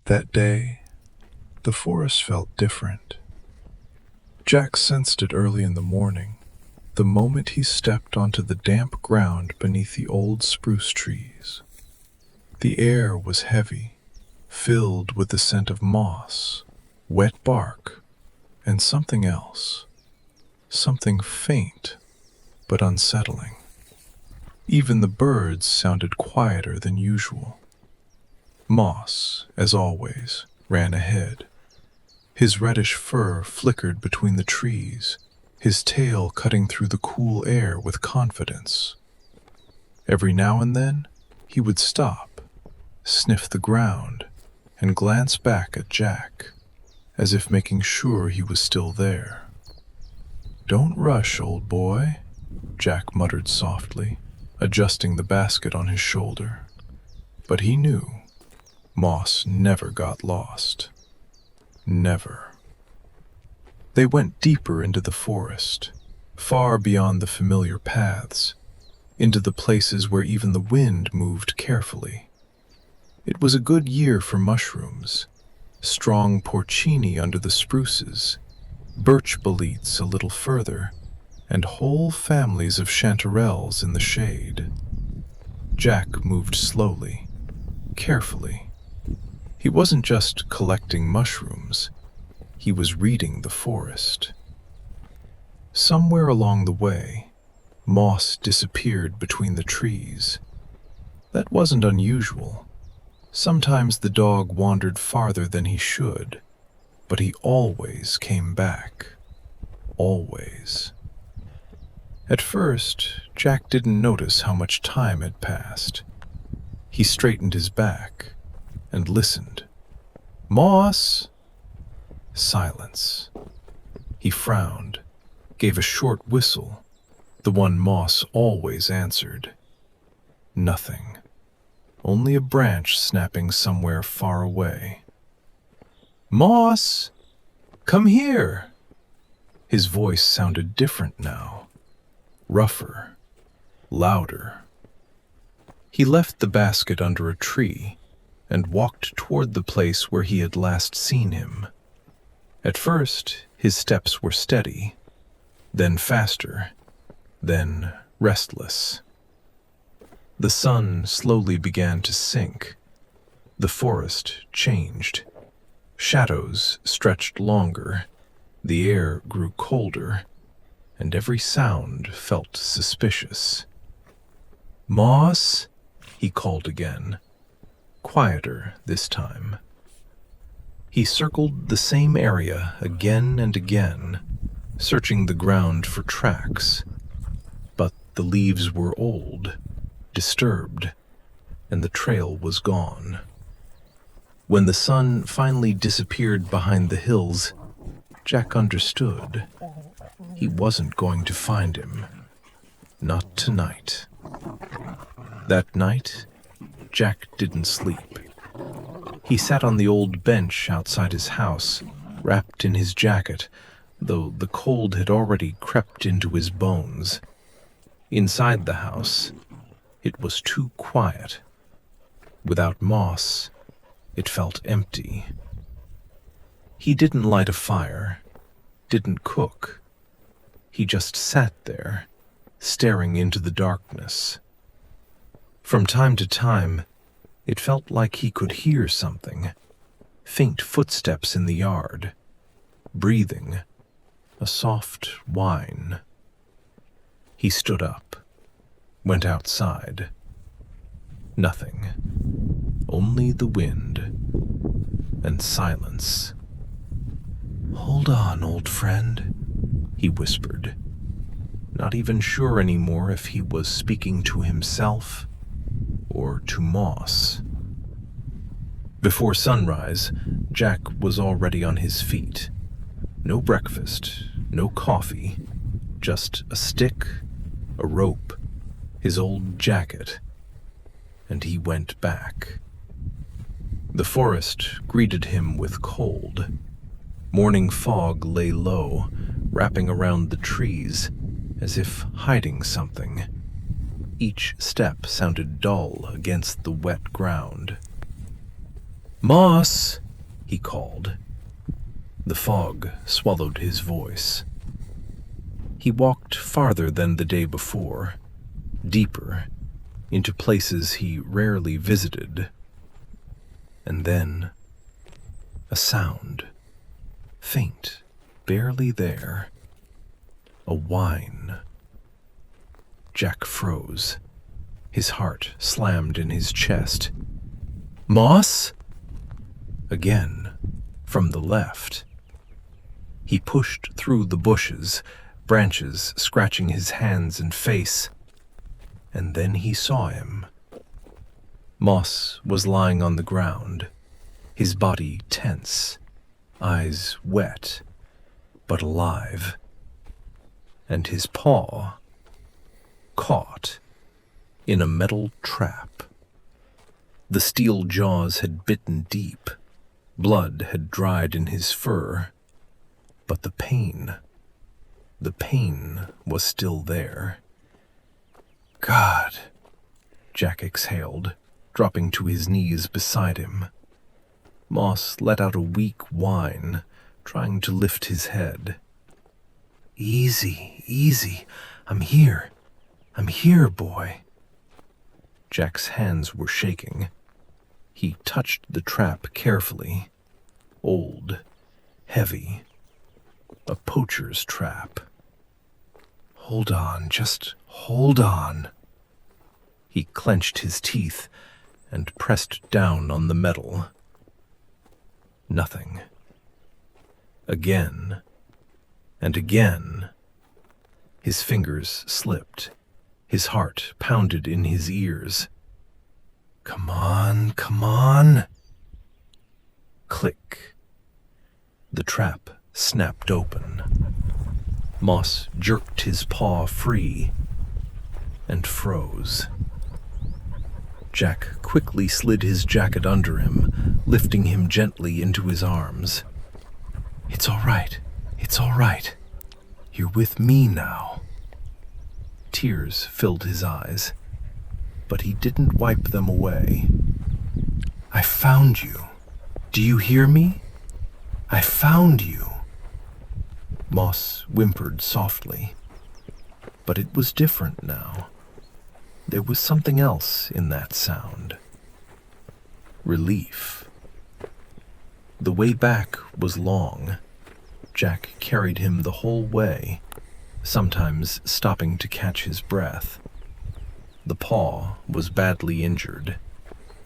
That day, the forest felt different. Jack sensed it early in the morning, the moment he stepped onto the damp ground beneath the old spruce trees. The air was heavy, filled with the scent of moss, wet bark, and something else, something faint but unsettling. Even the birds sounded quieter than usual. Moss, as always, ran ahead. His reddish fur flickered between the trees, his tail cutting through the cool air with confidence. Every now and then, he would stop, sniff the ground, and glance back at Jack, as if making sure he was still there. "Don't rush, old boy," Jack muttered softly, adjusting the basket on his shoulder. But he knew Moss never got lost. Never. They went deeper into the forest, far beyond the familiar paths, into the places where even the wind moved carefully. It was a good year for mushrooms, strong porcini under the spruces, birch boletes a little further, and whole families of chanterelles in the shade. Jack moved slowly, carefully. He wasn't just collecting mushrooms, he was reading the forest. Somewhere along the way, moss disappeared between the trees. That wasn't unusual. Sometimes the dog wandered farther than he should, but he always came back. Always. At first, Jack didn't notice how much time had passed. He straightened his back and listened. "Moss!" Silence. He frowned, gave a short whistle, the one Moss always answered. Nothing. Only a branch snapping somewhere far away. "Moss! Come here!" His voice sounded different now. Rougher. Louder. He left the basket under a tree and walked toward the place where he had last seen him. At first, his steps were steady, then faster, then restless. The sun slowly began to sink. The forest changed. Shadows stretched longer, the air grew colder, and every sound felt suspicious. "Moss!" he called again, quieter this time. He circled the same area again and again, searching the ground for tracks, but the leaves were old, disturbed, and the trail was gone. When the sun finally disappeared behind the hills, Jack understood. He wasn't going to find him. Not tonight. That night, Jack didn't sleep. He sat on the old bench outside his house, wrapped in his jacket, though the cold had already crept into his bones. Inside the house, it was too quiet. Without Moss, it felt empty. He didn't light a fire, didn't cook. He just sat there, staring into the darkness. From time to time, it felt like he could hear something. Faint footsteps in the yard. Breathing. A soft whine. He stood up. Went outside. Nothing. Only the wind. And silence. "Hold on, old friend," he whispered. Not even sure anymore if he was speaking to himself or to Moss. Before sunrise, Jack was already on his feet. No breakfast, no coffee, just a stick, a rope, his old jacket, and he went back. The forest greeted him with cold. Morning fog lay low, wrapping around the trees, as if hiding something. Each step sounded dull against the wet ground. "Moss!" he called. The fog swallowed his voice. He walked farther than the day before, deeper, into places he rarely visited. And then, a sound, faint, barely there. A whine. Jack froze. His heart slammed in his chest. "Moss?" Again, from the left. He pushed through the bushes, branches scratching his hands and face. And then he saw him. Moss was lying on the ground, his body tense, eyes wet, but alive. And his paw caught in a metal trap. The steel jaws had bitten deep. Blood had dried in his fur. But the pain was still there. "God," Jack exhaled, dropping to his knees beside him. Moss let out a weak whine, trying to lift his head. "Easy, easy. I'm here, boy." Jack's hands were shaking. He touched the trap carefully. Old, heavy. A poacher's trap. "Hold on, just hold on." He clenched his teeth and pressed down on the metal. Nothing. Again and again. His fingers slipped. His heart pounded in his ears. "Come on, come on." Click. The trap snapped open. Moss jerked his paw free and froze. Jack quickly slid his jacket under him, lifting him gently into his arms. It's all right. You're with me now." Tears filled his eyes, but he didn't wipe them away. "I found you. Do you hear me? I found you." Moss whimpered softly, but it was different now. There was something else in that sound. Relief. The way back was long. Jack carried him the whole way, sometimes stopping to catch his breath. The paw was badly injured.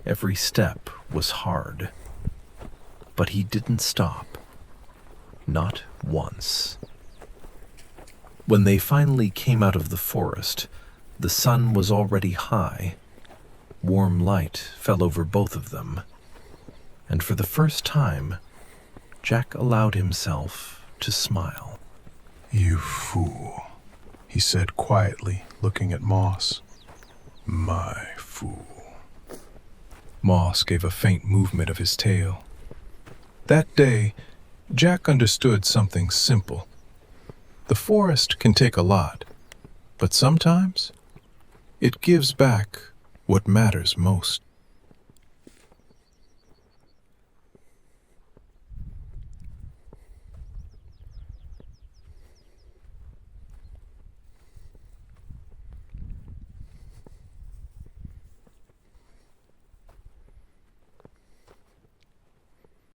Every step was hard. But he didn't stop. Not once. When they finally came out of the forest, the sun was already high. Warm light fell over both of them. And for the first time, Jack allowed himself to smile. "You fool," he said quietly, looking at Moss. "My fool." Moss gave a faint movement of his tail. That day, Jack understood something simple. The forest can take a lot, but sometimes it gives back what matters most.